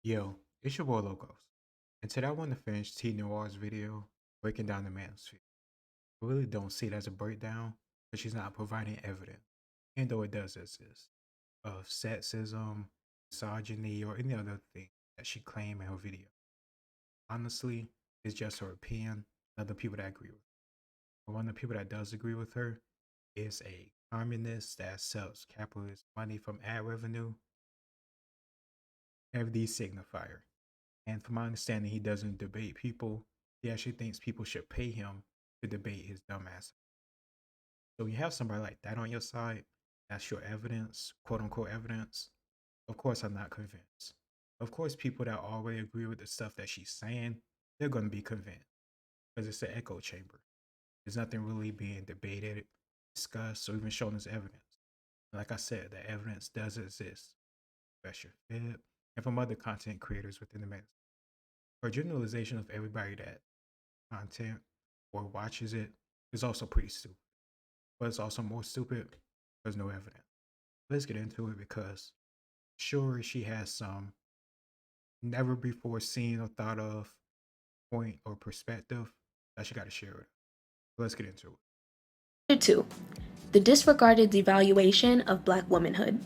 Yo, it's your boy Logos. And today I want to finish T Noir's video breaking down the manosphere. I really don't see it as a breakdown, but she's not providing evidence, even though it does exist, of sexism, misogyny, or any other thing that she claimed in her video. Honestly, it's just her opinion, not the people that agree with her. But one of the people that does agree with her is a communist that sells capitalist money from ad revenue, FD signifier. And from my understanding, he doesn't debate people. He actually thinks people should pay him to debate his dumbass. So you have somebody like that on your side, that's your evidence, quote unquote evidence. Of course, I'm not convinced. Of course, people that already agree with the stuff that she's saying, they're going to be convinced because it's an echo chamber. There's nothing really being debated, discussed, or even shown as evidence. Like I said, the evidence does exist. That's your fit, and from other content creators within the mainstream. Her generalization of everybody that content or watches it is also pretty stupid. But it's also more stupid. There's no evidence. Let's get into it because sure she has some never before seen or thought of point or perspective that she got to share with. Let's get into it. 2. The disregarded devaluation of Black womanhood.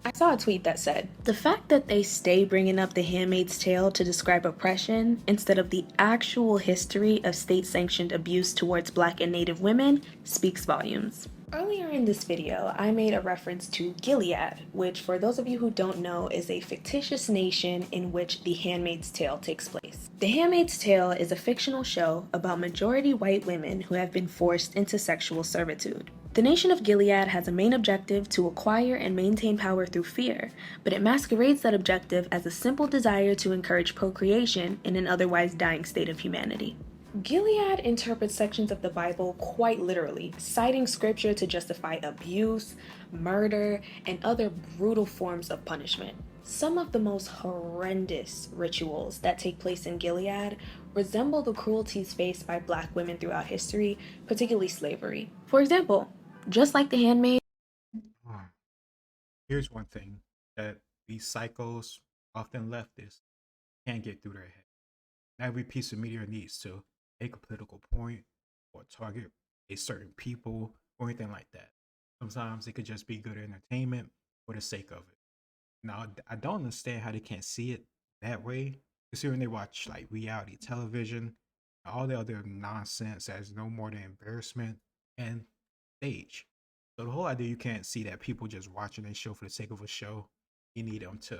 I saw a tweet that said, the fact that they stay bringing up the Handmaid's Tale to describe oppression instead of the actual history of state-sanctioned abuse towards Black and Native women speaks volumes. Earlier in this video, I made a reference to Gilead, which for those of you who don't know is a fictitious nation in which The Handmaid's Tale takes place. The Handmaid's Tale is a fictional show about majority white women who have been forced into sexual servitude. The nation of Gilead has a main objective to acquire and maintain power through fear, but it masquerades that objective as a simple desire to encourage procreation in an otherwise dying state of humanity. Gilead interprets sections of the Bible quite literally, citing scripture to justify abuse, murder, and other brutal forms of punishment. Some of the most horrendous rituals that take place in Gilead resemble the cruelties faced by Black women throughout history, particularly slavery. For example, just like the handmaid. Here's one thing that these psychos, often leftists, can't get through their head. Every piece of media needs to make a political point or target a certain people or anything like that. Sometimes it could just be good entertainment for the sake of it. Now, I don't understand how they can't see it that way. Because when they watch like reality television, all the other nonsense as no more than embarrassment and stage. So the whole idea you can't see that people just watching a show for the sake of a show, you need them to,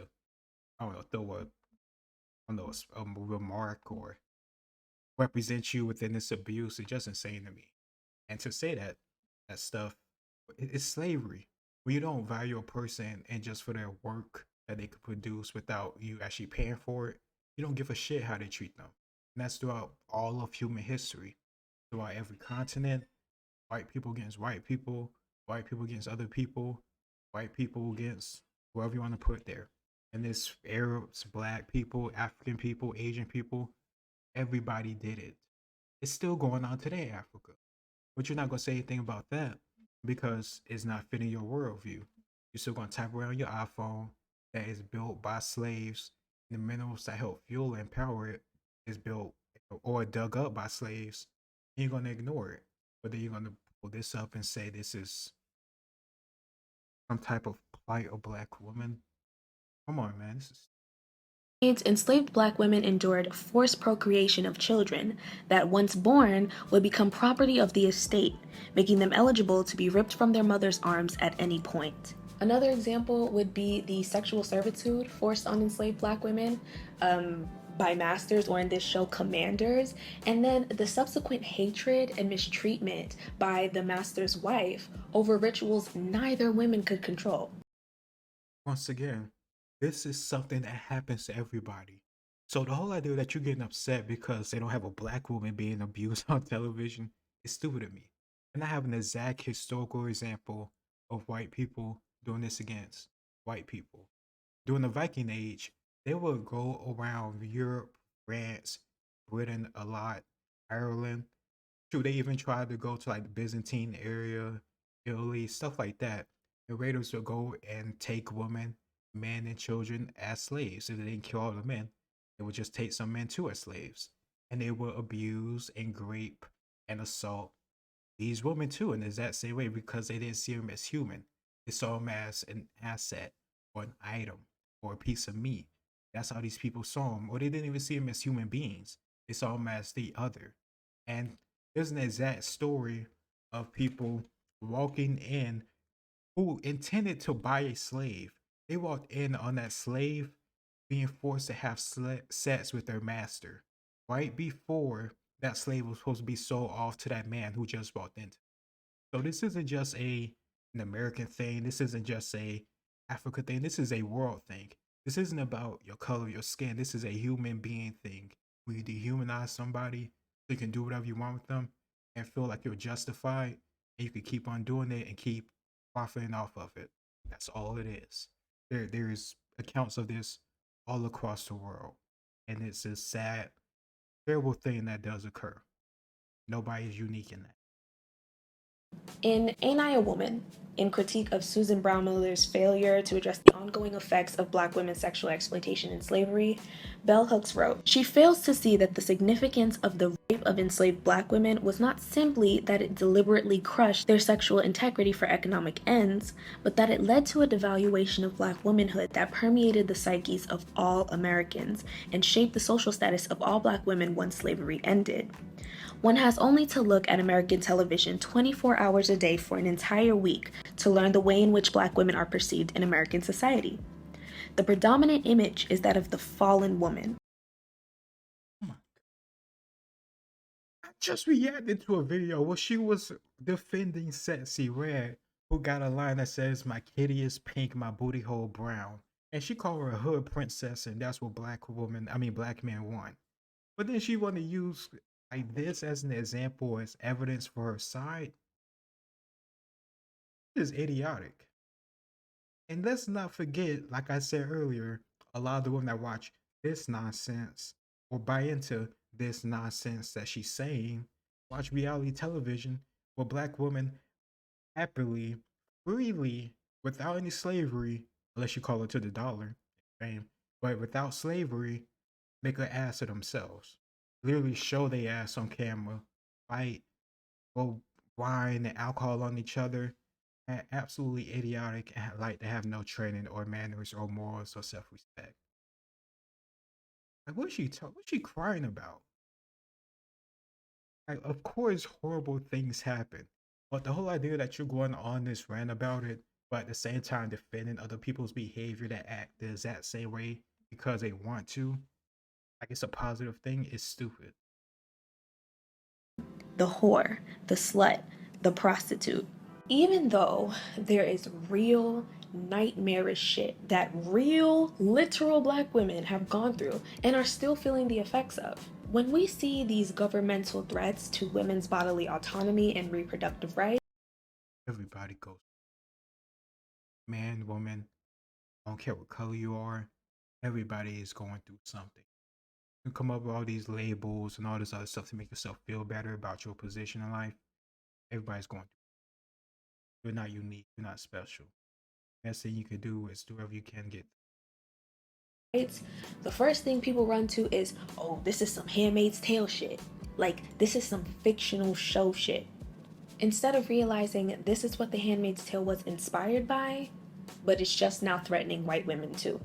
I don't know, throw a, I don't know, a remark or represent you within this abuse is just insane to me. And to say that stuff, it's slavery. When you don't value a person and just for their work that they could produce without you actually paying for it, you don't give a shit how they treat them. And that's throughout all of human history, throughout every continent, white people against white people against other people, white people against whoever you want to put there. And this Arabs, black people, African people, Asian people, everybody did it. It's still going on today in Africa. But you're not gonna say anything about that because it's not fitting your worldview. You're still gonna type around your iPhone that is built by slaves, and the minerals that help fuel and power it is built or dug up by slaves, and you're gonna ignore it. But then you're gonna pull this up and say this is some type of plight of black woman. Come on, man. This is Enslaved Black women endured forced procreation of children that, once born, would become property of the estate, making them eligible to be ripped from their mother's arms at any point. Another example would be the sexual servitude forced on enslaved Black women by masters, or in this show, commanders, and then the subsequent hatred and mistreatment by the master's wife over rituals neither women could control. once again, this is something that happens to everybody. So the whole idea that you're getting upset because they don't have a black woman being abused on television is stupid to me. And I have an exact historical example of white people doing this against white people. During the Viking Age, they would go around Europe, France, Britain a lot, Ireland. Shoot, they even tried to go to like the Byzantine area, Italy, stuff like that. The raiders would go and take women men and children as slaves. If they didn't kill all the men, they would just take some men too as slaves. And they would abuse and rape and assault these women too in the exact same way because they didn't see them as human. They saw them as an asset or an item or a piece of meat. That's how these people saw them. Or they didn't even see them as human beings. They saw them as the other. And there's an exact story of people walking in who intended to buy a slave. They walked in on that slave being forced to have sex with their master right before that slave was supposed to be sold off to that man who just walked in. So this isn't just an American thing. This isn't just a Africa thing. This is a world thing. This isn't about your color, your skin. This is a human being thing. When you dehumanize somebody, so you can do whatever you want with them and feel like you're justified, and you can keep on doing it and keep profiting off of it. That's all it is. There's accounts of this all across the world, and it's a sad, terrible thing that does occur. Nobody is unique in that. In Ain't I a Woman? In critique of Susan Brown Miller's failure to address the ongoing effects of Black women's sexual exploitation and slavery, Bell Hooks wrote, "She fails to see that the significance of the rape of enslaved Black women was not simply that it deliberately crushed their sexual integrity for economic ends, but that it led to a devaluation of Black womanhood that permeated the psyches of all Americans and shaped the social status of all Black women once slavery ended. One has only to look at American television 24 hours a day for an entire week to learn the way in which Black women are perceived in American society. The predominant image is that of the fallen woman." Oh my! I just reacted to a video where she was defending Sexy Red, who got a line that says, "My kitty is pink, my booty hole brown," and she called her a hood princess, and that's what black men want. But then she want to use like this as an example, as evidence for her side. This is idiotic. And let's not forget, like I said earlier, a lot of the women that watch this nonsense or buy into this nonsense that she's saying watch reality television where black women happily, freely, without any slavery, unless you call it to the dollar, fame, but without slavery, make an ass of themselves. Literally show their ass on camera, fight, go wine and alcohol on each other, and absolutely idiotic and like to have no training or manners or morals or self-respect. Like what's she crying about? Like, of course horrible things happen. But the whole idea that you're going on this rant about it, but at the same time defending other people's behavior that act the exact same way because they want to, like it's a positive thing, is stupid. The whore, the slut, the prostitute. Even though there is real nightmarish shit that real literal Black women have gone through and are still feeling the effects of, when we see these governmental threats to women's bodily autonomy and reproductive rights, Everybody goes, man, woman, I don't care what color you are, everybody is going through something. You come up with all these labels and all this other stuff to make yourself feel better about your position in life. Everybody's going through. You're not unique. You're not special. Best thing you can do is do whatever you can get. the first thing people run to is, oh, this is some Handmaid's Tale shit. Like, this is some fictional show shit. Instead of realizing this is what The Handmaid's Tale was inspired by, but it's just now threatening white women too.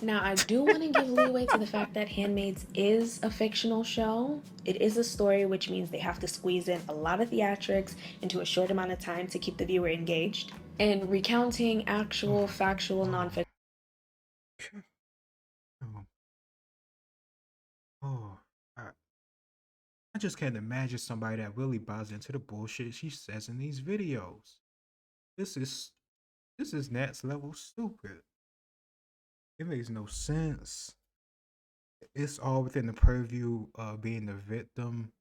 Now, I do want to give leeway to the fact that Handmaids is a fictional show. It is a story, which means they have to squeeze in a lot of theatrics into a short amount of time to keep the viewer engaged. And recounting actual, factual, nonfiction. Oh, oh, I just can't imagine somebody that really buys into the bullshit she says in these videos. This is this is next level stupid. It makes no sense. It's all within the purview of being the victim,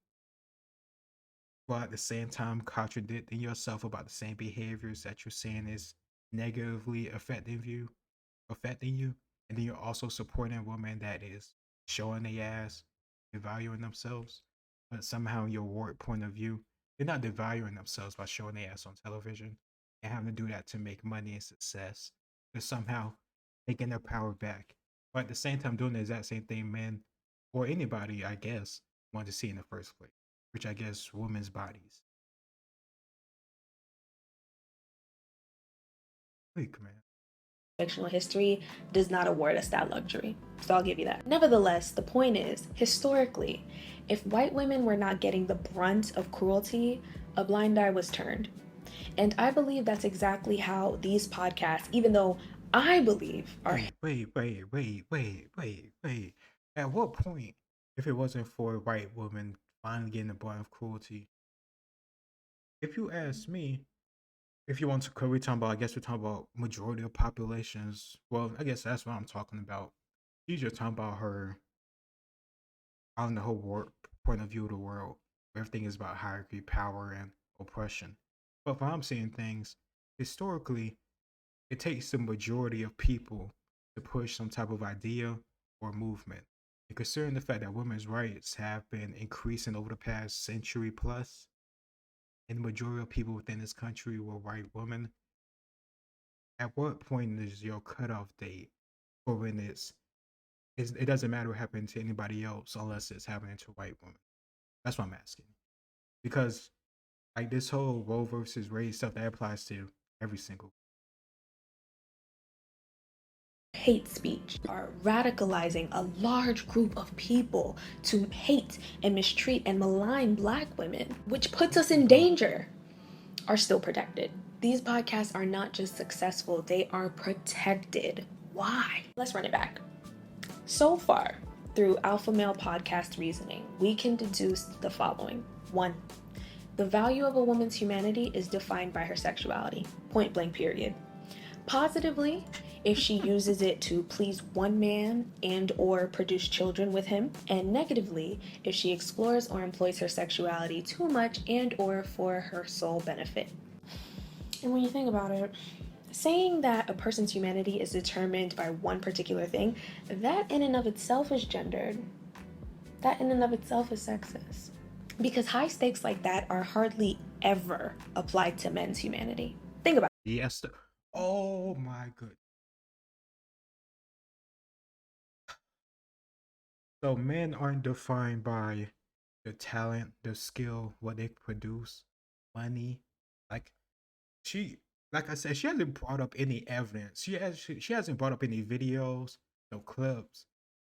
but at the same time contradicting yourself about the same behaviors that you're saying is negatively affecting you, and then you're also supporting a woman that is showing their ass, devaluing themselves, but somehow your work point of view, they're not devaluing themselves by showing their ass on television and having to do that to make money and success. But somehow taking their power back. But at the same time, doing the exact same thing men or anybody, I guess, want to see in the first place, which I guess women's bodies. Weak, man. fictional history does not award us that luxury. So I'll give you that. Nevertheless, the point is, historically, if white women were not getting the brunt of cruelty, a blind eye was turned. And I believe that's exactly how these podcasts, even though I believe are Wait. At what point, if it wasn't for white women finally getting the brunt of cruelty, if you ask me, if you want to, we talking about, I guess we're talking about majority of populations. Well, I guess that's what I'm talking about. She's just talking about her on the whole world point of view of the world. Everything is about hierarchy, power, and oppression. But if I'm seeing things historically, it takes the majority of people to push some type of idea or movement. And considering the fact that women's rights have been increasing over the past century plus, and the majority of people within this country were white women, at what point is your cutoff date for when it doesn't matter what happened to anybody else unless it's happening to a white woman? That's what I'm asking. Because like this whole Roe versus Wade stuff, that applies to every single. hate speech, are radicalizing a large group of people to hate and mistreat and malign black women, which puts us in danger, are still protected. These podcasts are not just successful, they are protected. Why? Let's run it back. So far, through alpha male podcast reasoning, we can deduce the following. 1. The value of a woman's humanity is defined by her sexuality. Point blank, period. Positively, if she uses it to please one man and or produce children with him, and negatively, if she explores or employs her sexuality too much and or for her sole benefit. And when you think about it, saying that a person's humanity is determined by one particular thing, that in and of itself is gendered. That in and of itself is sexist. Because high stakes like that are hardly ever applied to men's humanity. Think about it. Yes. Oh my goodness. So men aren't defined by the talent, the skill, what they produce, money. Like she, like I said, she hasn't brought up any evidence. She hasn't brought up any videos, no clips,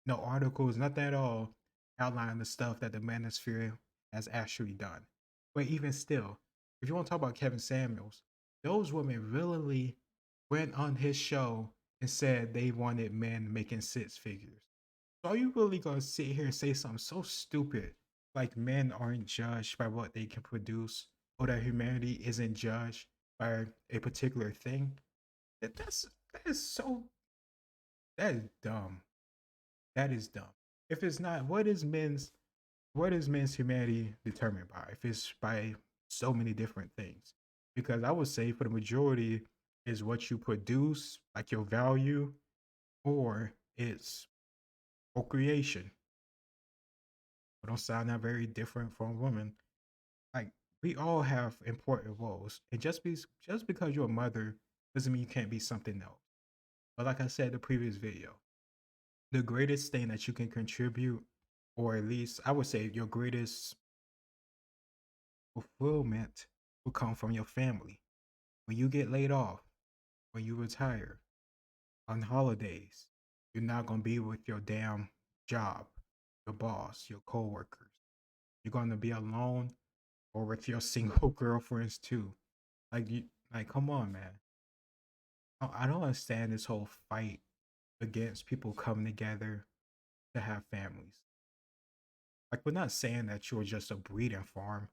no articles, nothing at all outlining the stuff that the Manosphere has actually done. But even still, if you want to talk about Kevin Samuels, those women willingly went on his show and said they wanted men making six figures. So are you really gonna sit here and say something so stupid like men aren't judged by what they can produce or that humanity isn't judged by a particular thing? That is so that is dumb. That is dumb. If it's not, what is men's humanity determined by? If it's by so many different things. Because I would say for the majority is what you produce, like your value, or it's procreation. It don't sound that very different from women. Like we all have important roles, and just because you're a mother doesn't mean you can't be something else. But like I said in the previous video, the greatest thing that you can contribute, or at least I would say your greatest fulfillment, will come from your family. When you get laid off, when you retire, on holidays, you're not gonna be with your damn job, your boss, your coworkers. You're gonna be alone or with your single girlfriends too. Like you, like come on, man. I don't understand this whole fight against people coming together to have families. Like we're not saying that you're just a breeding farm.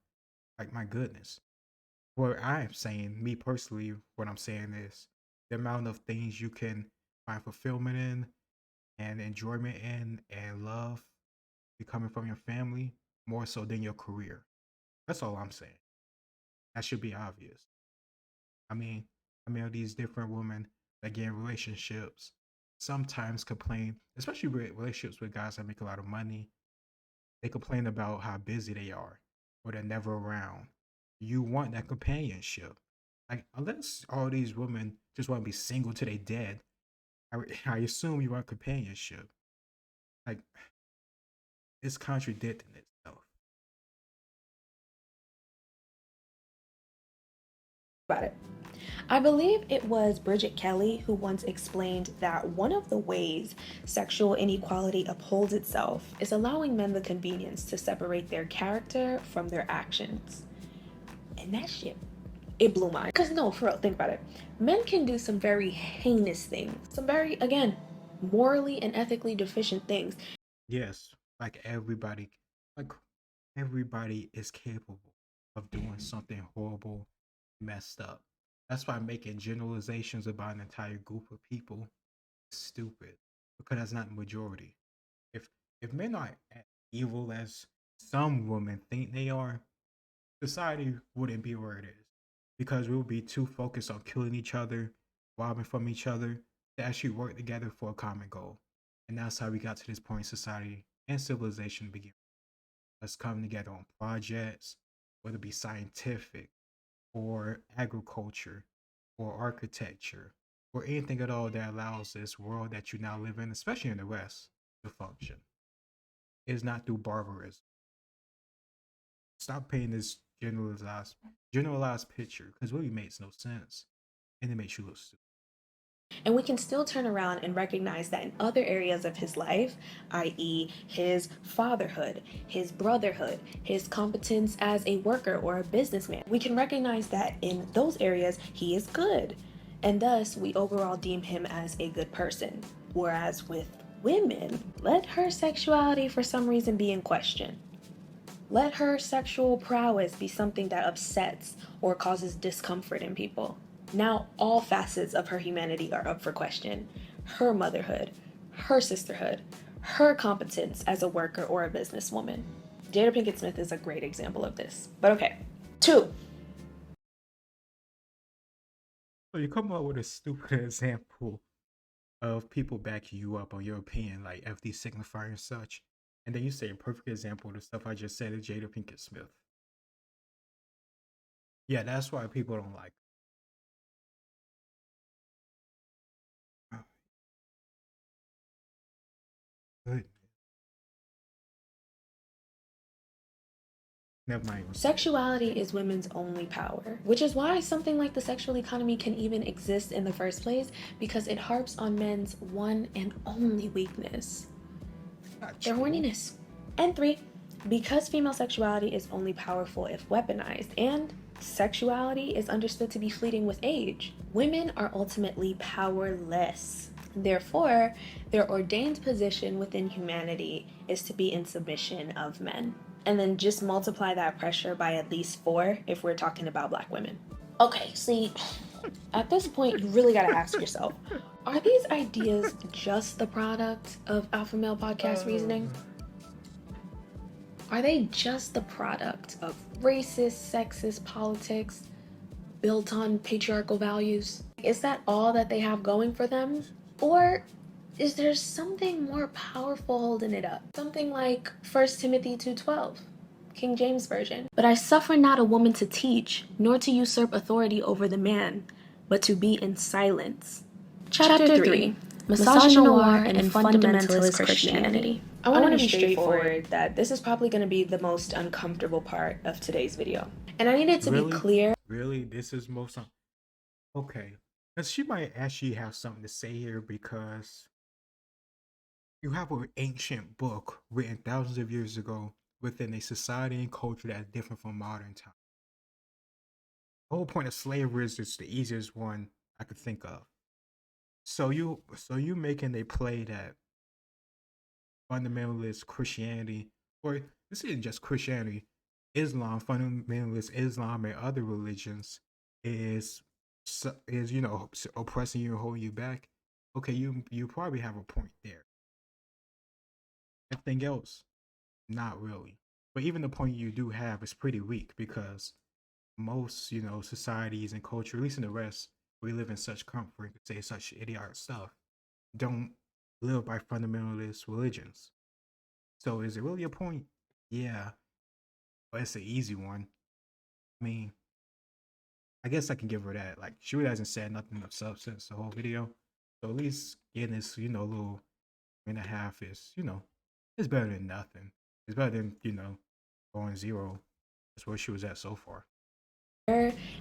Like my goodness. What I'm saying, me personally, what I'm saying is the amount of things you can find fulfillment in and enjoyment in and love coming from your family more so than your career. That's all I'm saying. That should be obvious. I mean, these different women that get in relationships sometimes complain, especially with relationships with guys that make a lot of money. They complain about how busy they are or they're never around. You want that companionship. Like, unless all these women just want to be single till they dead, I assume you want companionship. Like, it's contradicting itself. About it. I believe it was Bridget Kelly who once explained that one of the ways sexual inequality upholds itself is allowing men the convenience to separate their character from their actions. And that shit, it blew my mind. Because no, for real, think about it. Men can do some very heinous things, some very, again, morally and ethically deficient things. Yes, like everybody is capable of doing something horrible, messed up. That's why making generalizations about an entire group of people is stupid, because that's not the majority. If if men are as evil as some women think they are, society wouldn't be where it is, because we would be too focused on killing each other, robbing from each other, to actually work together for a common goal. And that's how we got to this point in society and civilization begin. Let's come together on projects, whether it be scientific or agriculture or architecture or anything at all that allows this world that you now live in, especially in the West, to function. It's not through barbarism. Stop painting this generalized picture, because it really makes no sense and it makes you look stupid. And we can still turn around and recognize that in other areas of his life, i.e., his fatherhood, his brotherhood, his competence as a worker or a businessman, we can recognize that in those areas he is good. And thus, we overall deem him as a good person. Whereas with women, let her sexuality for some reason be in question. Let her sexual prowess be something that upsets or causes discomfort in people. Now all facets of her humanity are up for question. Her motherhood, her sisterhood, her competence as a worker or a businesswoman. Jada Pinkett Smith is a great example of this. But okay. 2. So you come up with a stupid example of people backing you up on your opinion, like FD Signifier and such, and then you say a perfect example of the stuff I just said is Jada Pinkett Smith. Yeah, that's why people don't like her. Oh, good. Never mind. Sexuality is women's only power, which is why something like the sexual economy can even exist in the first place, because it harps on men's one and only weakness, their horniness. And 3, because female sexuality is only powerful if weaponized, and sexuality is understood to be fleeting with age, women are ultimately powerless. Therefore, their ordained position within humanity is to be in submission of men. And then just multiply that pressure by at least 4 if we're talking about black women. Okay, see, at this point, you really gotta ask yourself, are these ideas just the product of alpha male podcast reasoning? Are they just the product of racist, sexist politics built on patriarchal values? Is that all that they have going for them? Or is there something more powerful holding it up? Something like 1 Timothy 2:12, King James Version. But I suffer not a woman to teach, nor to usurp authority over the man, but to be in silence. Chapter 3, Misogynoir and Fundamentalist Christianity. I want to be straightforward that this is probably going to be the most uncomfortable part of today's video. And I need it to be clear. Really? This is most okay. Because she might actually have something to say here, because you have an ancient book written thousands of years ago within a society and culture that's different from modern time. The whole point of slavery is just the easiest one I could think of. So you making a play that fundamentalist Christianity, or this isn't just Christianity, Islam, fundamentalist Islam and other religions is oppressing you and holding you back. Okay, you probably have a point there. Anything else? Not really. But even the point you do have is pretty weak, because most, societies and culture, at least in the West, we live in such comfort, say such idiotic stuff, don't live by fundamentalist religions. So is it really a point? Yeah, but it's an easy one. I mean, I guess I can give her that. Like, she really hasn't said nothing of substance the whole video. So at least getting this, little and a half is, it's better than nothing. It's better than, going zero. That's where she was at so far.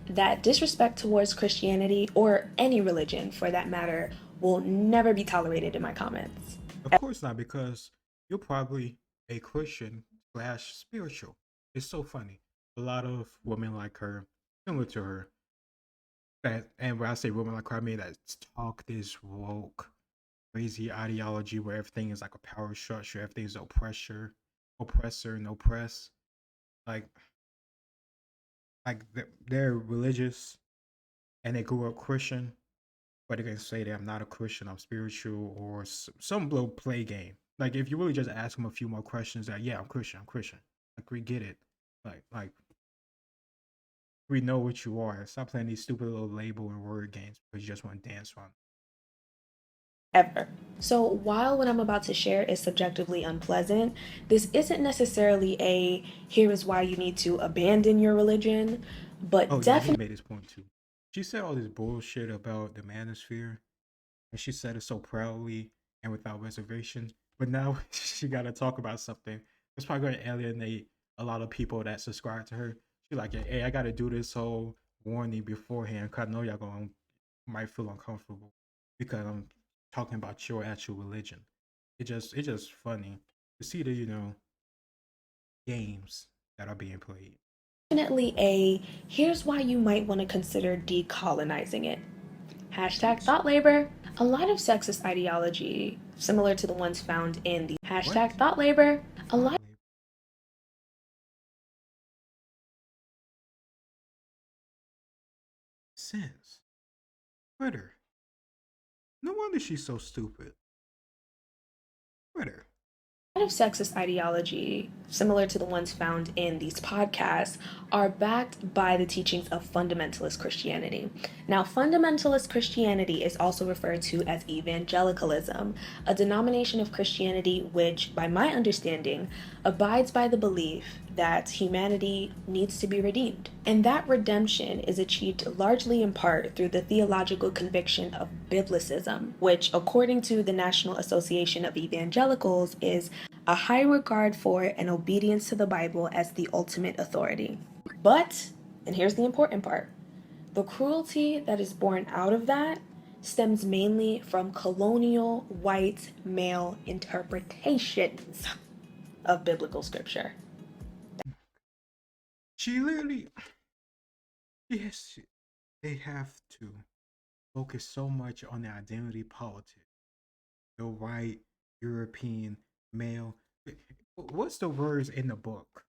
That disrespect towards Christianity, or any religion for that matter, will never be tolerated in my comments. Of course not, because you're probably a Christian slash spiritual. It's so funny. A lot of women like her, similar to her, and when I say women like her, I mean that talk this woke, crazy ideology where everything is like a power structure, everything is oppressor and oppress. Like, they're religious and they grew up Christian, but they can say that I'm not a Christian, I'm spiritual, or some little play game. Like, if you really just ask them a few more questions, that yeah, I'm Christian, I'm Christian. Like, we get it. Like we know what you are. Stop playing these stupid little label and word games because you just want to dance on. Ever. So while what I'm about to share is subjectively unpleasant, this isn't necessarily a here is why you need to abandon your religion, Oh but yeah, I need definitely to make this point too. She said all this bullshit about the Manosphere, and she said it so proudly and without reservation. But now she got to talk about something that's probably going to alienate a lot of people that subscribe to her. She's like, hey, I got to do this whole warning beforehand because I know y'all going might feel uncomfortable because I'm talking about your actual religion. It's just funny to see the games that are being played. a here's why you might want to consider decolonizing it. Hashtag Yes. thought labor. A lot of sexist ideology, similar to the ones found in the hashtag What? thought labor, a Thought lot labor. Sense. Twitter. No wonder she's so stupid. Twitter. of sexist ideology, similar to the ones found in these podcasts, are backed by the teachings of fundamentalist Christianity. Now, fundamentalist Christianity is also referred to as evangelicalism, a denomination of Christianity which, by my understanding, abides by the belief that humanity needs to be redeemed. And that redemption is achieved largely in part through the theological conviction of biblicism, which, according to the National Association of Evangelicals, is a high regard for and obedience to the Bible as the ultimate authority. But, and here's the important part, the cruelty that is born out of that stems mainly from colonial white male interpretations of biblical scripture. She literally. Yes. They have to focus so much on the identity politics. The white European male. What's the words in the book?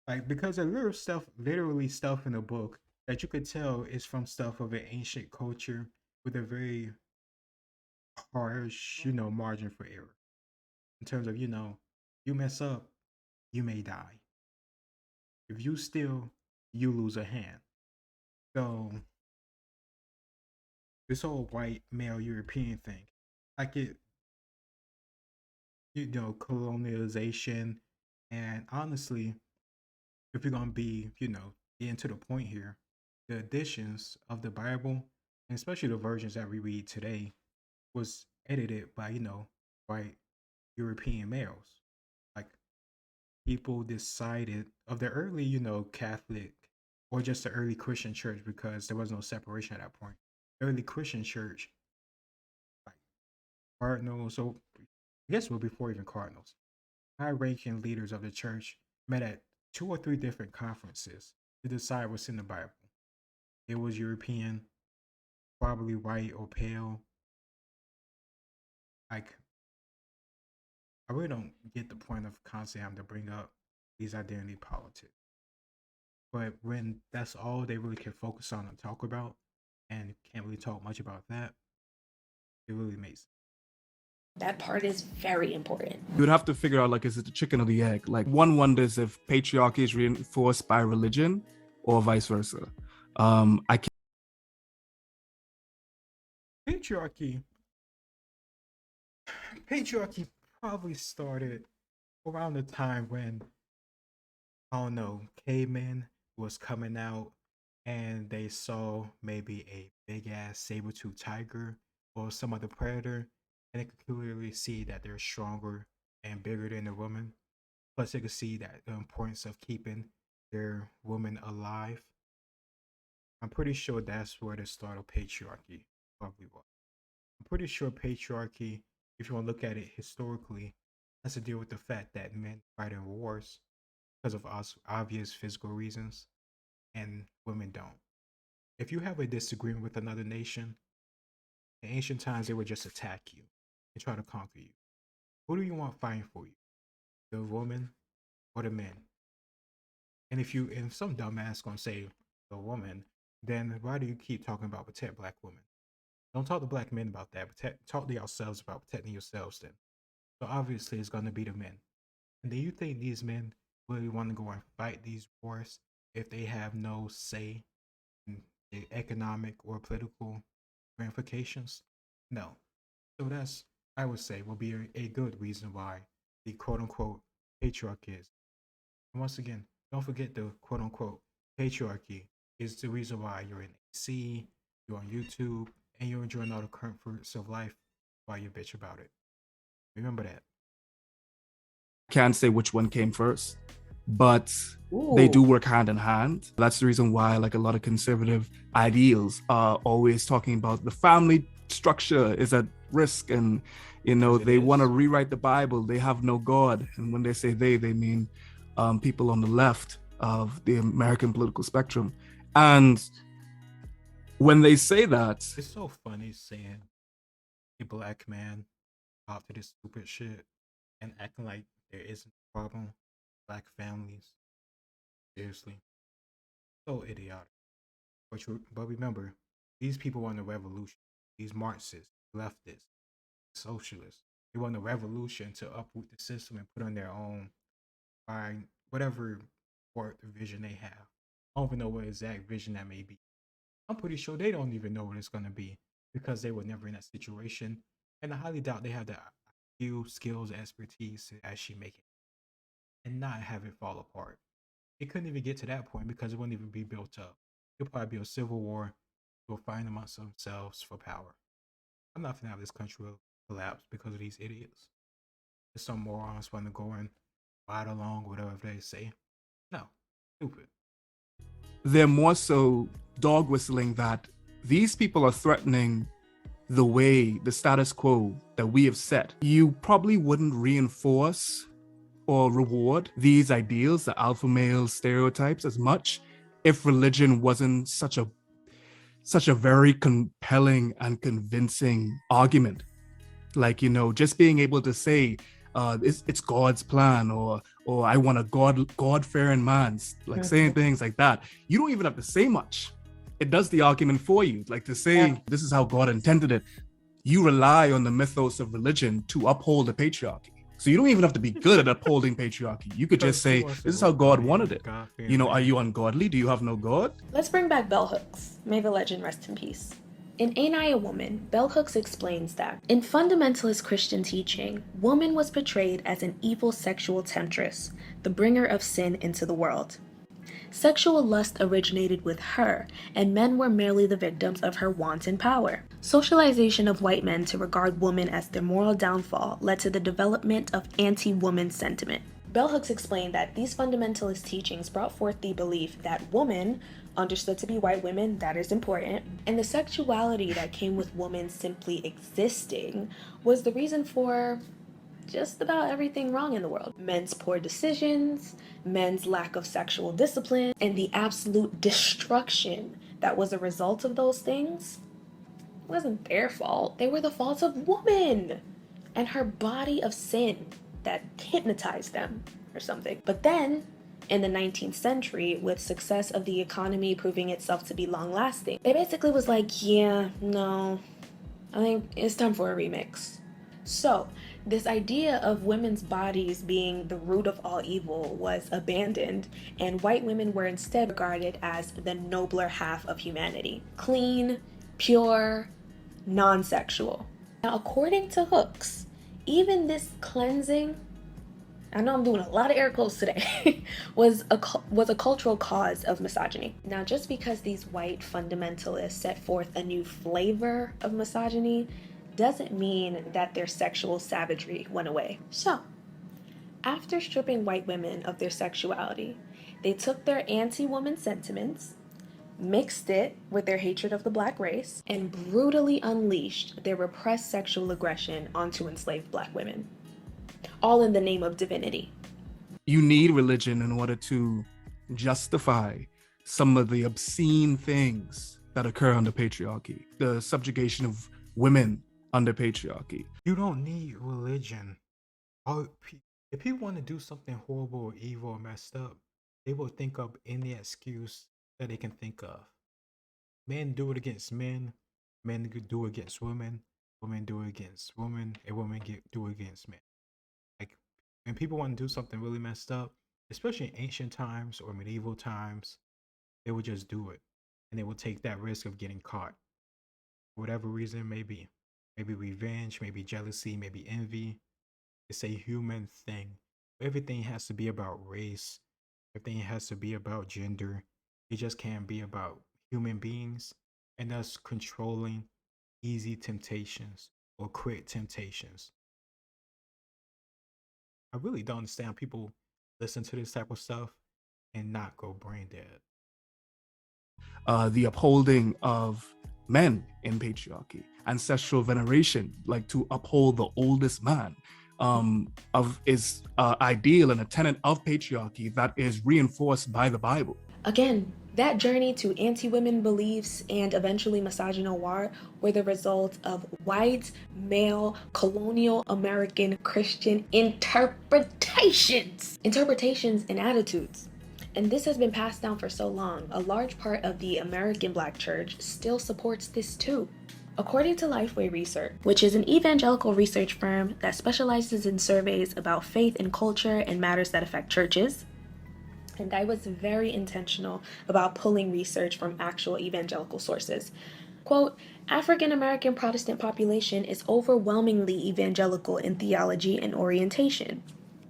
Like, because there's literally stuff in the book that you could tell is from stuff of an ancient culture with a very harsh, margin for error. In terms of, you mess up, you may die. If you steal, you lose a hand. So this whole white male European thing, like it, colonialization, and honestly, if you're gonna be, getting to the point here, the editions of the Bible, and especially the versions that we read today, was edited by, white European males. Like, people decided of the early, Catholic or just the early Christian church, because there was no separation at that point. Early Christian church, like cardinals, so I guess well before even cardinals, high-ranking leaders of the church met at two or three different conferences to decide what's in the Bible. It was European, probably white or pale. Like, I really don't get the point of constantly having to bring up these identity politics. But when that's all they really can focus on and talk about, and can't really talk much about that, it really makes. That part is very important. You would have to figure out, like, is it the chicken or the egg? Like, one wonders if patriarchy is reinforced by religion or vice versa. I can't. Patriarchy, patriarchy probably started around the time when, I don't know, cavemen was coming out and they saw maybe a big ass saber tooth tiger or some other predator, and they can clearly see that they're stronger and bigger than the woman. Plus, they can see that the importance of keeping their woman alive. I'm pretty sure that's where the start of patriarchy probably was. I'm pretty sure patriarchy, if you want to look at it historically, has to deal with the fact that men fight in wars because of obvious physical reasons, and women don't. If you have a disagreement with another nation, in ancient times they would just attack you and try to conquer you. Who do you want fighting for you? The woman or the men? And if some dumbass gonna say the woman, then why do you keep talking about protect black women? Don't talk to black men about that. Talk to yourselves about protecting yourselves then. So obviously it's gonna be the men. And do you think these men really want to go and fight these wars if they have no say in the economic or political ramifications? No. So that's, I would say, will be a good reason why the quote unquote patriarchy is. And once again, don't forget the quote unquote patriarchy is the reason why you're in AC, you're on YouTube, and you're enjoying all the comforts of life while you bitch about it. Remember that. Can't say which one came first, but they do work hand in hand. That's the reason why like a lot of conservative ideals are always talking about the family structure is at risk, and they want to rewrite the Bible. They have no God, and when they say they mean people on the left of the American political spectrum. And when they say that, it's so funny saying a black man after this stupid shit and acting like there isn't a problem with black families. Seriously. So idiotic. But remember, these people want a revolution. These Marxists, leftists, socialists, they want a revolution to uproot the system and put on their own, find whatever vision they have. I don't even know what exact vision that may be. I'm pretty sure they don't even know what it's going to be because they were never in that situation. And I highly doubt they have the skills, expertise to actually make it and not have it fall apart. It couldn't even get to that point because it wouldn't even be built up. It'll probably be a civil war. They'll find amongst themselves for power. I'm not gonna have this country collapse because of these idiots. There's some morons want to go and ride along, whatever they say. No, stupid. they're more so dog whistling that these people are threatening the status quo that we have set. You probably wouldn't reinforce or reward these ideals, the alpha male stereotypes, as much if religion wasn't such a very compelling and convincing argument. Like, just being able to say it's God's plan, or I want a God-fearing man, like saying things like that. You don't even have to say much. It does the argument for you. Like to say this is how God intended it. You rely on the mythos of religion to uphold the patriarchy. So you don't even have to be good at upholding patriarchy. You could just say, this is how God wanted it. Are you ungodly? Do you have no God? Let's bring back bell hooks. May the legend rest in peace. In Ain't I a Woman, Bell Hooks explains that in fundamentalist Christian teaching, woman was portrayed as an evil sexual temptress, the bringer of sin into the world. Sexual lust originated with her, and men were merely the victims of her wanton power. Socialization of white men to regard woman as their moral downfall led to the development of anti-woman sentiment. Bell Hooks explained that these fundamentalist teachings brought forth the belief that woman, understood to be white women, that is important, and the sexuality that came with woman simply existing was the reason for just about everything wrong in the world. Men's poor decisions, men's lack of sexual discipline, and the absolute destruction that was a result of those things wasn't their fault. They were the fault of woman and her body of sin that hypnotized them or something. But then, in the 19th century, with success of the economy proving itself to be long-lasting, they basically was like, yeah, no, I think it's time for a remix. So, this idea of women's bodies being the root of all evil was abandoned, and white women were instead regarded as the nobler half of humanity. Clean, pure, non-sexual. Now, according to Hooks, even this cleansing I know I'm doing a lot of air quotes today, was a cultural cause of misogyny. Now, just because these white fundamentalists set forth a new flavor of misogyny doesn't mean that their sexual savagery went away. So, after stripping white women of their sexuality, they took their anti-woman sentiments, mixed it with their hatred of the black race, and brutally unleashed their repressed sexual aggression onto enslaved black women, all in the name of divinity. You need religion in order to justify some of the obscene things that occur under patriarchy, the subjugation of women under patriarchy. You don't need religion. All, if people want to do something horrible or evil or messed up, they will think up any excuse that they can think of. Men do it against men, men do it against women do it against women, and women do it against men. Like when people want to do something really messed up, especially in ancient times or medieval times, they would just do it, and they will take that risk of getting caught, for whatever reason it may be. Maybe revenge, maybe jealousy, maybe envy. It's a human thing. Everything has to be about race. Everything has to be about gender. It just can't be about human beings and us controlling easy temptations or quick temptations. I really don't understand people listen to this type of stuff and not go brain dead. The upholding of men in patriarchy, ancestral veneration, like to uphold the oldest man, is ideal and a tenet of patriarchy that is reinforced by the Bible. Again, that journey to anti-women beliefs and eventually misogynoir were the result of white, male, colonial American Christian interpretations and attitudes. And this has been passed down for so long. A large part of the American Black church still supports this too. According to LifeWay Research, which is an evangelical research firm that specializes in surveys about faith and culture and matters that affect churches, and I was very intentional about pulling research from actual evangelical sources. Quote, African American Protestant population is overwhelmingly evangelical in theology and orientation.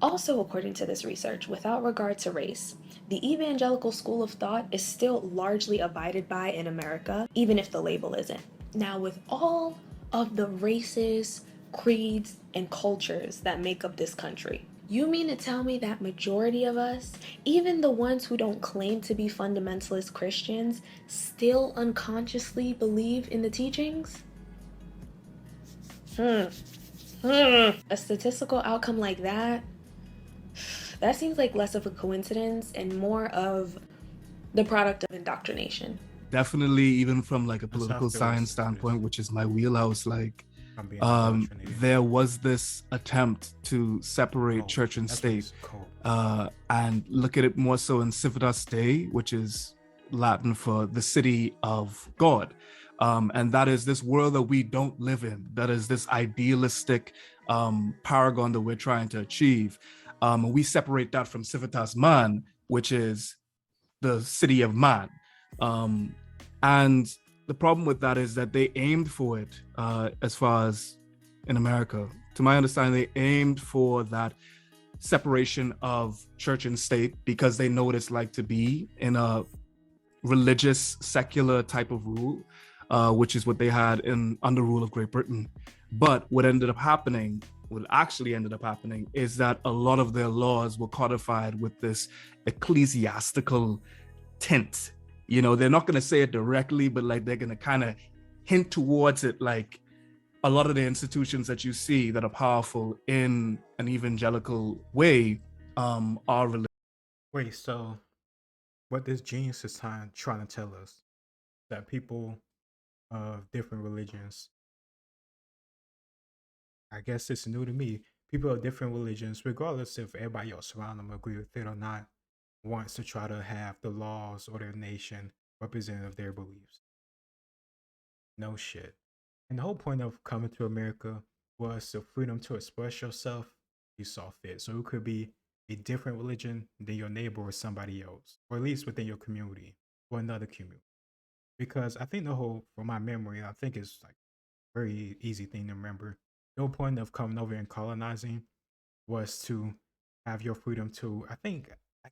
Also, according to this research, without regard to race, the evangelical school of thought is still largely abided by in America, even if the label isn't. Now, with all of the races, creeds, and cultures that make up this country, you mean to tell me that majority of us, even the ones who don't claim to be fundamentalist Christians, still unconsciously believe in the teachings? A statistical outcome like that seems like less of a coincidence and more of the product of indoctrination. Definitely, even from like a That's how I political feel science it's standpoint, which is my wheelhouse, like I'm being indoctrinated. there was this attempt to separate church and That's what state, it's called. and look at it more so in Civitas Dei, which is Latin for the city of God. And that is this world that we don't live in. That is this idealistic paragon that we're trying to achieve. We separate that from Civitas Man, which is the city of man. And the problem with that is that they aimed for it, as far as in America. To my understanding, they aimed for that separation of church and state because they know what it's like to be in a religious, secular type of rule, which is what they had under rule of Great Britain. But what actually ended up happening is that a lot of their laws were codified with this ecclesiastical tint. You know, they're not going to say it directly, but like they're going to kind of hint towards it. Like a lot of the institutions that you see that are powerful in an evangelical way are religious. Wait, so what this genius is trying to tell us that people of different religions, I guess it's new to me, people of different religions, regardless if everybody else around them agree with it or not, wants to try to have the laws or their nation representative of their beliefs. No shit. And the whole point of coming to America was the freedom to express yourself you saw fit. So it could be a different religion than your neighbor or somebody else, or at least within your community or another community. Because I think the whole, from my memory, I think it's like a very easy thing to remember. The whole point of coming over and colonizing was to have your freedom to. I can't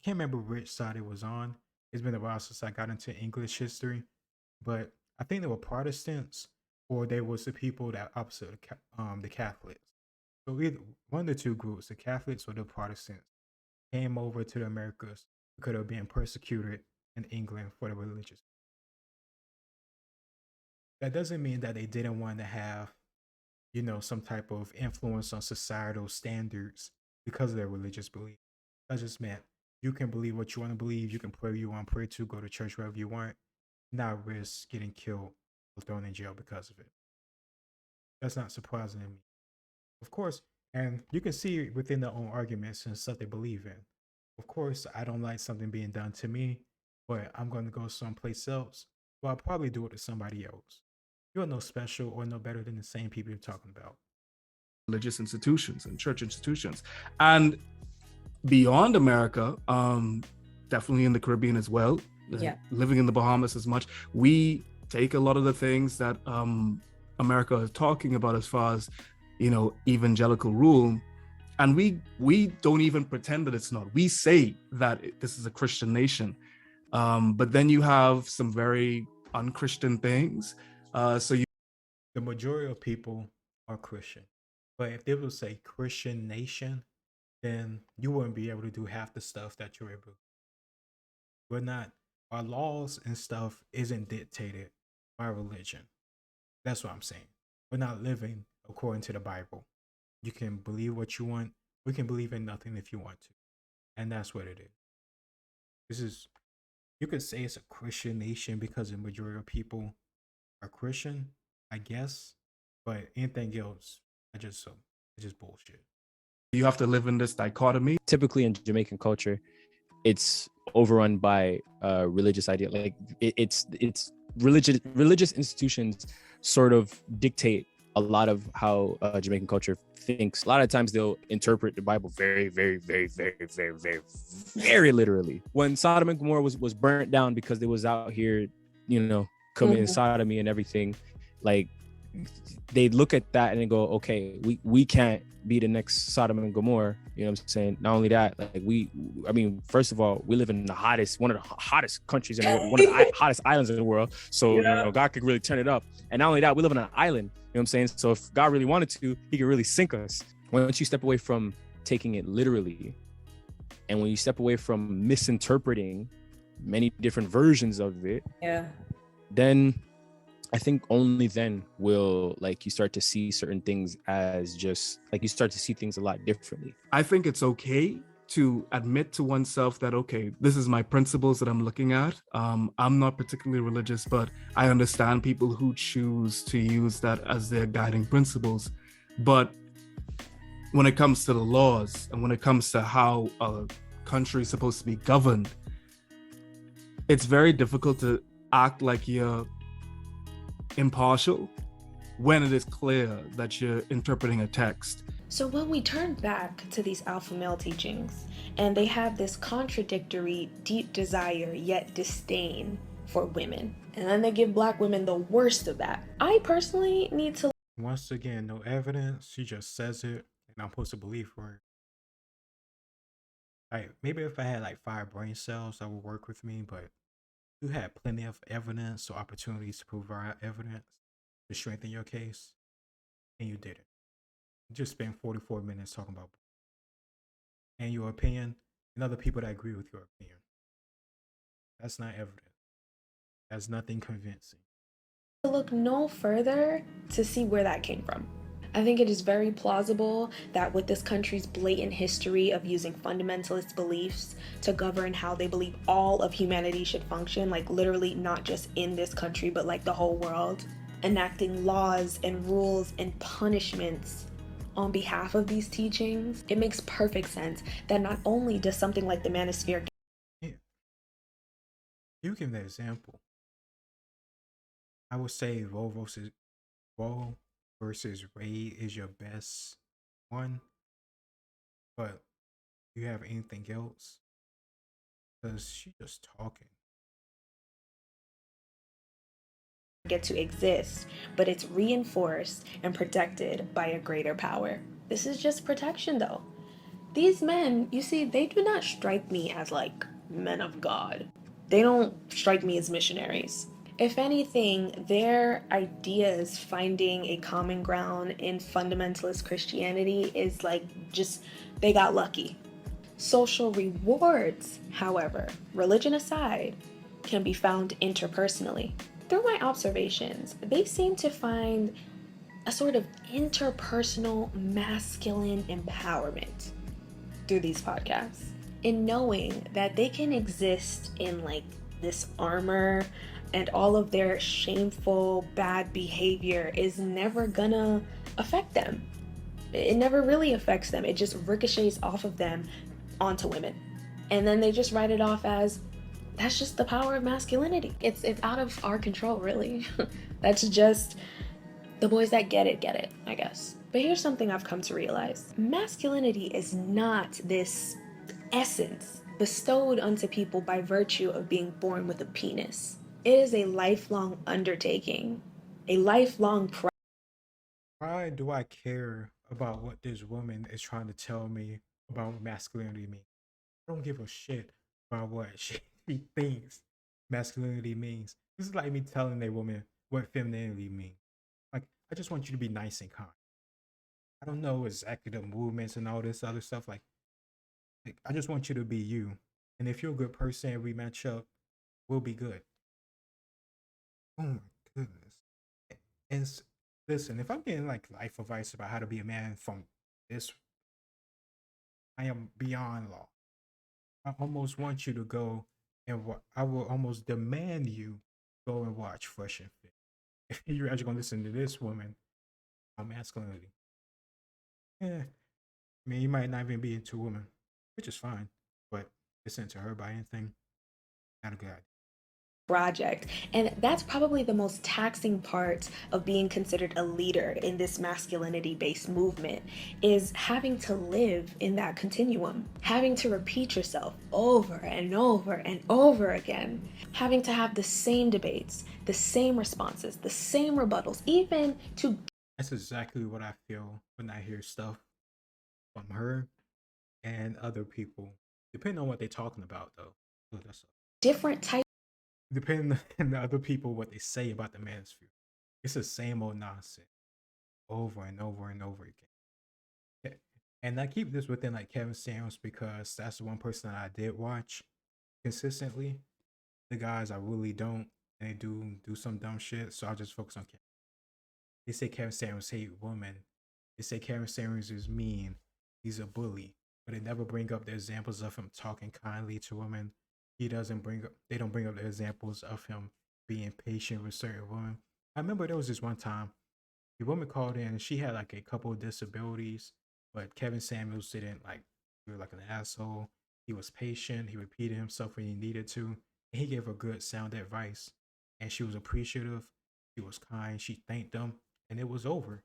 remember which side it was on. It's been a while since I got into English history, but I think they were Protestants or they was the people that opposite of the Catholics. So either one of the two groups, the Catholics or the Protestants, came over to the Americas because of being persecuted in England for the religious. That doesn't mean that they didn't want to have, some type of influence on societal standards because of their religious belief. That just meant you can believe what you want to believe, you can pray you want to pray to, go to church wherever you want, not risk getting killed or thrown in jail because of it. That's not surprising to me. Of course, and you can see within their own arguments and stuff they believe in. Of course, I don't like something being done to me, but I'm going to go someplace else. Well, I'll probably do it to somebody else. You're no special or no better than the same people you're talking about. Religious institutions and church institutions. And beyond America, definitely in the Caribbean as well, living in the Bahamas as much, we take a lot of the things that America is talking about as far as, evangelical rule, and we don't even pretend that it's not. We say that this is a Christian nation, but then you have some very unchristian things. The majority of people are Christian, but if it was a Christian nation, then you wouldn't be able to do half the stuff that you're able. We're not. Our laws and stuff isn't dictated by religion. That's what I'm saying. We're not living according to the Bible. You can believe what you want. We can believe in nothing if you want to. And that's what it is. You could say it's a Christian nation because the majority of people are Christian, I guess. But anything else, it's just bullshit. You have to live in this dichotomy. Typically in Jamaican culture, it's overrun by religious idea. Like it's religious institutions sort of dictate a lot of how Jamaican culture thinks. A lot of times they'll interpret the Bible very, very, very, very, very, very, very literally. When Sodom and Gomorrah was burnt down because they was out here, committing sodomy and everything, like they look at that and they go, okay, we can't be the next Sodom and Gomorrah. You know what I'm saying? Not only that, like first of all, we live in one of the hottest countries in the world, one of the hottest islands in the world. So, God could really turn it up. And not only that, we live on an island, you know what I'm saying? So if God really wanted to, he could really sink us. Once you step away from taking it literally, and when you step away from misinterpreting many different versions of it, then I think only then will you start to see certain things as just you start to see things a lot differently. I think it's okay to admit to oneself that, okay, this is my principles that I'm looking at. I'm not particularly religious, but I understand people who choose to use that as their guiding principles. But when it comes to the laws and when it comes to how a country is supposed to be governed, it's very difficult to act like you're impartial when it is clear that you're interpreting a text. So when we turn back to these alpha male teachings, and they have this contradictory, deep desire yet disdain for women, and then they give Black women the worst of that, I personally need to... Once again, no evidence. She just says it, and I'm supposed to believe her. Maybe if I had 5 brain cells, that would work with me, but you had plenty of evidence or opportunities to provide evidence to strengthen your case, and you didn't. You just spent 44 minutes talking about and your opinion and other people that agree with your opinion. That's not evidence. That's nothing convincing. Look no further to see where that came from. I think it is very plausible that with this country's blatant history of using fundamentalist beliefs to govern how they believe all of humanity should function, literally not just in this country, but the whole world, enacting laws and rules and punishments on behalf of these teachings, it makes perfect sense that not only does something like the Manosphere... Yeah. You give that example. I would say Roe versus Wade is your best one, but do you have anything else? Because she's just talking. Get to exist, but it's reinforced and protected by a greater power. This is just protection though. These men, you see, they do not strike me as like men of God. They don't strike me as missionaries. If anything, their ideas finding a common ground in fundamentalist Christianity is like just, they got lucky. Social rewards, however, religion aside, can be found interpersonally. Through my observations, they seem to find a sort of interpersonal masculine empowerment through these podcasts, in knowing that they can exist in like this armor and all of their shameful bad behavior is never gonna affect them. It never really affects them. It just ricochets off of them onto women. And then they just write it off as that's just the power of masculinity. It's out of our control, really. That's just the boys that get it, I guess. But here's something I've come to realize. Masculinity is not this essence bestowed unto people by virtue of being born with a penis. It is a lifelong undertaking, a lifelong practice. Why do I care about what this woman is trying to tell me about what masculinity means? I don't give a shit about what she thinks masculinity means. This is like me telling a woman what femininity means. Like, I just want you to be nice and kind. I don't know exactly the movements and all this other stuff. Like I just want you to be you. And if you're a good person and we match up, we'll be good. Oh my goodness. And listen, if I'm getting like life advice about how to be a man from this, I am beyond law. I almost want you to go and I will almost demand you go and watch Fresh and Fit. If you're actually gonna listen to this woman on masculinity. Yeah. I mean, you might not even be into women, which is fine. But listen to her by anything, not a good idea. Project. And that's probably the most taxing part of being considered a leader in this masculinity based movement is having to live in that continuum, having to repeat yourself over and over and over again, having to have the same debates, the same responses, the same rebuttals, even to That's exactly what I feel when I hear stuff from her and other people, depending on what they're talking about, though. Oh, that's different types. depending on the other people what they say about the manosphere. It's the same old nonsense over and over and over again. And I keep this within like Kevin Samuels because that's the one person that I did watch consistently. The guys I really don't, and they do some dumb shit, so I just focus on Kevin. They say Kevin Samuels hate women. They say Kevin Samuels is mean. He's a bully, but they never bring up the examples of him talking kindly to women. He doesn't bring up. They don't bring up the examples of him being patient with certain women. I remember there was this one time the woman called in and she had like a couple of disabilities, but Kevin Samuels didn't like he was like an asshole. He was patient, he repeated himself when he needed to, and he gave her good sound advice. And she was appreciative, she was kind, she thanked him, and it was over.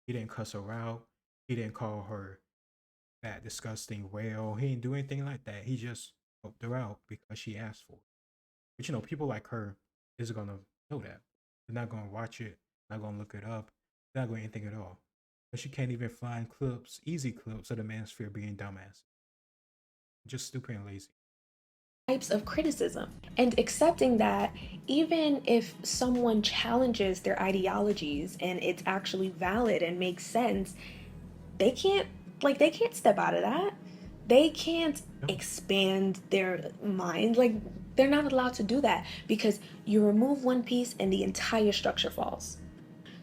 He didn't cuss her out, he didn't call her that disgusting whale, he didn't do anything like that. He just helped her out because she asked for it. But you know, people like her is gonna know that. They're not gonna watch it, not gonna look it up, they're not gonna anything at all. But she can't even find clips, easy clips of the manosphere being dumbass. Just stupid and lazy. Types of criticism and accepting that even if someone challenges their ideologies and it's actually valid and makes sense, they can't they can't step out of that. They can't No. expand their mind. Like they're not allowed to do that because you remove one piece and the entire structure falls.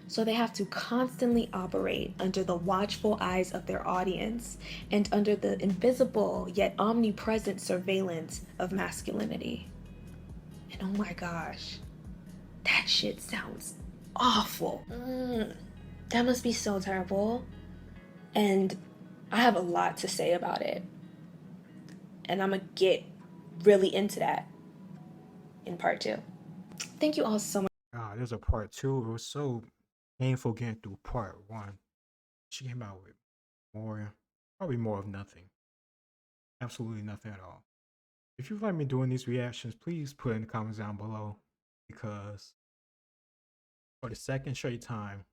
So they have to constantly operate under the watchful eyes of their audience and under the invisible yet omnipresent surveillance of masculinity. And oh my gosh, that shit sounds awful. That must be so terrible. And I have a lot to say about it. And I'm gonna get really into that in part 2. Thank you all so much. There's a part two. It was so painful getting through part one. She came out with more, probably more of nothing. Absolutely nothing at all. If you like me doing these reactions, please put in the comments down below because for the second straight time,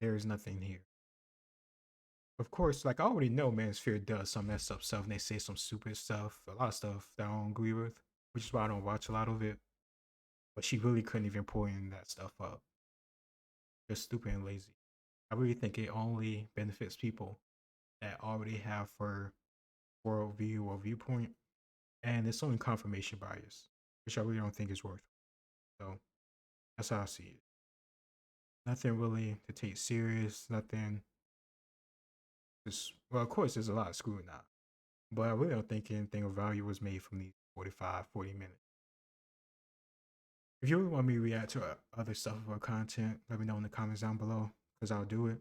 there is nothing here. Of course, like I already know Manosphere does some messed up stuff and they say some stupid stuff, a lot of stuff that I don't agree with, which is why I don't watch a lot of it. But she really couldn't even point that stuff up. Just stupid and lazy. I really think it only benefits people that already have her worldview or viewpoint, and it's only confirmation bias, which I really don't think is worth. So that's how I see it. Nothing really to take serious. Nothing. Just well, of course, there's a lot of screwing now, but I really don't think anything of value was made from these 45, 40 minutes. If you really want me to react to other stuff of our content, let me know in the comments down below, because I'll do it.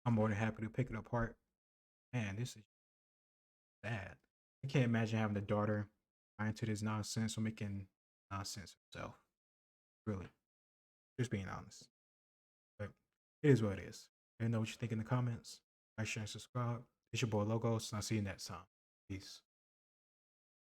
I'm more than happy to pick it apart. Man, this is sad. I can't imagine having a daughter buy into this nonsense or making nonsense herself. Really. Just being honest. But it is what it is. Let me know what you think in the comments. Like, share, and subscribe. It's your boy Logos, and I'll see you next time. Peace.